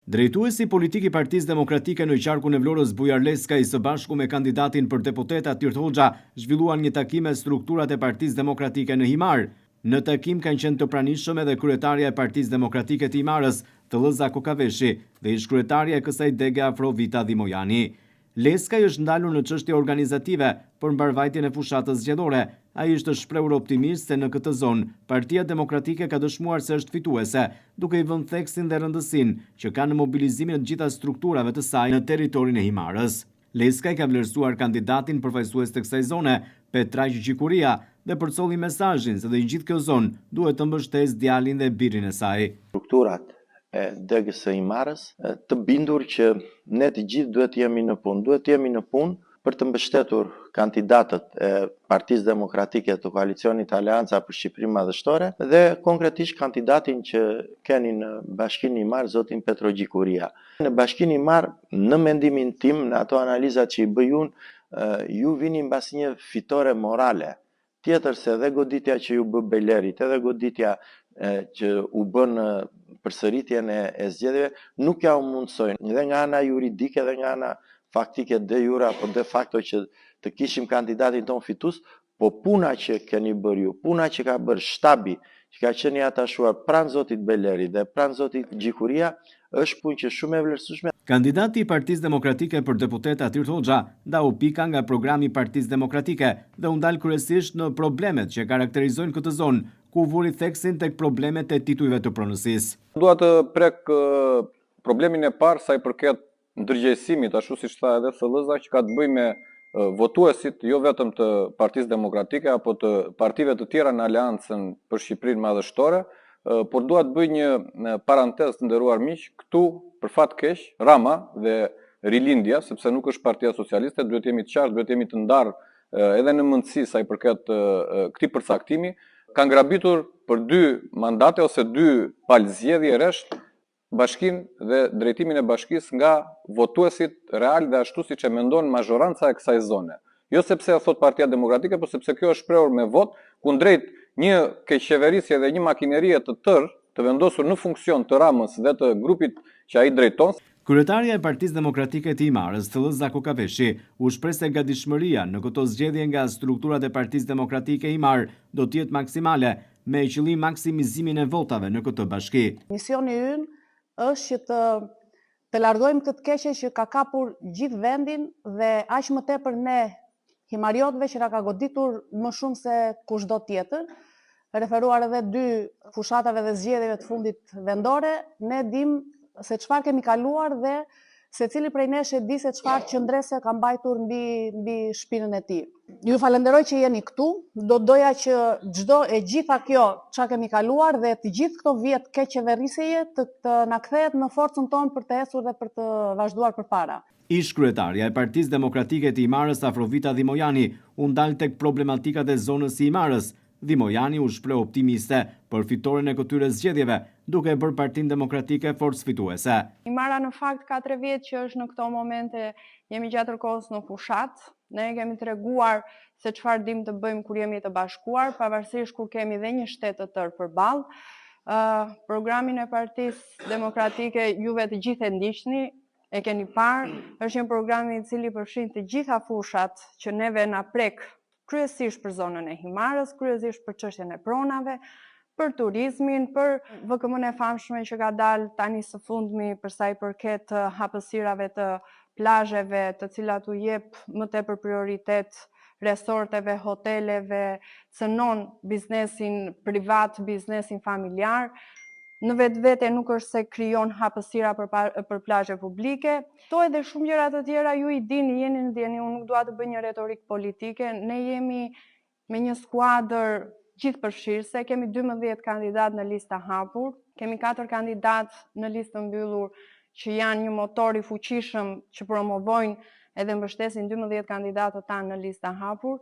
Drejtuesi politik i Partisë Demokratike në qarkun e Vlorës Bujar Leskaj së bashku me kandidatin për deputet Atyrt Hoxha zhvilluan një takim me strukturat e Partisë Demokratike në Himar. Në takim kanë qenë të pranishëm edhe kryetarja e Partisë Demokratike të Himarës, Tëllëza Kokaveshi, dhe ish-kryetarja e kësaj dege Afrovita Dhimojani. Leskaj është ndalur në çështje organizative për mbarvajtjen e fushatës zgjedhore. Ai është shprehur optimist se në këtë zonë Partia Demokratike ka dëshmuar se është fituese, duke i vënë theksin dhe rëndësinë që ka në mobilizimin e të gjitha strukturave të saj në territorin e Himarës. Leskaj ka vlerësuar kandidatin përfaqësues të kësaj zone, Petraq Gjikuria, dhe përcolli mesazhin se dhe gjithë kjo zonë duhet të mbështesë djalin dhe birin e saj. Strukturat e degës së Himarës të bindur që ne të gjithë duhet jemi në punë. Duhet jemi në punë për të mbështetur kandidatët e Partisë Demokratike të Koalicionit Aleanca për Shqipërinë Madhështore dhe konkretisht kandidatin që keni në Bashkinë Himar, zotin Petro Gjikuria. Në Bashkinë Himar, në mendimin tim, në ato analizat që i bëj unë, ju vini mbas një fitore morale. Tjetër se edhe goditja që ju bë Belerit, edhe goditja që u bën përsëritjen e zgjedhjeve, nuk ja u mundsojnë. Dhe nga ana juridike dhe nga ana faktike de jure apo de facto që të kishim kandidatin ton fitues, po puna që keni bërë ju, puna që ka bërë shtabi, që ka qenë i atashuar pranë zotit Beleri dhe pranë zotit Gjikuria, është punë që shumë e vlerësueshme. Kandidati i Partisë Demokratike për deputet Atyrt Hoxha ndau pika nga programi i Partisë Demokratike dhe u ndal kryesisht në problemet që karakterizojnë këtë zonë, ku vuri theksin tek problemet e titujve të pronësisë. Dua të prek problemin e parë sa i përket ndërgjegjësimit, ashtu siç tha edhe Tëllëza, që ka të bëjë me votuesit jo vetëm të Partisë Demokratike apo të partive të tjera në Aleancën për Shqipërinë Madhështore, por dua të bëj një parantezë të nderuar miq, këtu për fat keq Rama dhe Rilindja, sepse nuk është Partia Socialiste, duhet jemi të qartë, duhet jemi të ndarë edhe në mendësi sa i përket këtij përcaktimi, kanë grabitur për 2 mandate ose 2 palë zgjedhje rresht bashkinë dhe drejtimin e bashkisë nga votuesit real dhe ashtu siç e mendon mazhoranca e kësaj zone. Jo sepse e thot Partia Demokratike, por sepse kjo është shprehur me vot, kundrejt një keqeverisje dhe një makinerie të tërë, të vendosur në funksion të Ramës dhe të grupit që ai drejton. Kryetarja e Partisë Demokratike të Himarës, Tëllëza Kokaveshi, u shpreh se gatishmëria në këto zgjedhje nga strukturat e Partisë Demokratike Himar do të jetë maksimale, me qëllim maksimizimin e votave në këtë bashki. Misioni ynë është që të largojmë këtë keqe që ka kapur gjithë vendin dhe aq më tepër ne himariotëve që na ka goditur më shumë se kushdo tjetër, referuar edhe 2 fushatave dhe zgjedhjeve të fundit vendore, ne dim se çfarë kemi kaluar dhe secili prej nesh e di se çfarë qëndrese ka mbajtur mbi shpinën e tij. Ju falenderoj që jeni këtu. Do doja që gjitha kjo çka kemi kaluar dhe të gjithë këto vjet keqeverisjeje të na kthehet në forcën tonë për të ecur dhe për të vazhduar përpara. Ish-kryetarja e Partisë Demokratike të Himarës, Afrovita Dhimojani, u ndal tek problematikat e zonës së Himarës. Dhimojani u shpreh optimiste për fitoren e këtyre zgjedhjeve, duke bërë Partinë Demokratike forcë fituese. Himara në fakt ka 3 vjet që është në këto momente, jemi gjatër kohës në fushat. Ne kemi treguar se çfarë dim të bëjmë kur jemi të bashkuar, pavarësisht kur kemi dhe një shtet të tërë përballë. Programin e Partisë Demokratike juve të gjithë e ndiqni, e keni parë, është një program i cili përfshin të gjitha fushat që neve na prek, kryesisht për zonën e Himarës, kryesisht për çështjen e pronave, për turizmin, për VKM-n e famshme që ka dalë tani së fundmi për sa i përket hapësirave të plazheve, të cilat u jep më tepër prioritet resorteve, hoteleve, cënon biznesin privat, biznesin familjar. Në vetvete nuk është se krijon hapësira për plazhe publike. Kto edhe shumë gjëra të tjera ju i dini, jeni në dieni, unë nuk dua të bëj një retorik politike. Ne jemi me një skuadër gjithëpërfshirëse, kemi 12 kandidat në listë hapur, kemi 4 kandidat në listë mbyllur që janë një motor i fuqishëm që promovojnë edhe mbështesin 12 kandidatët tanë në listë hapur.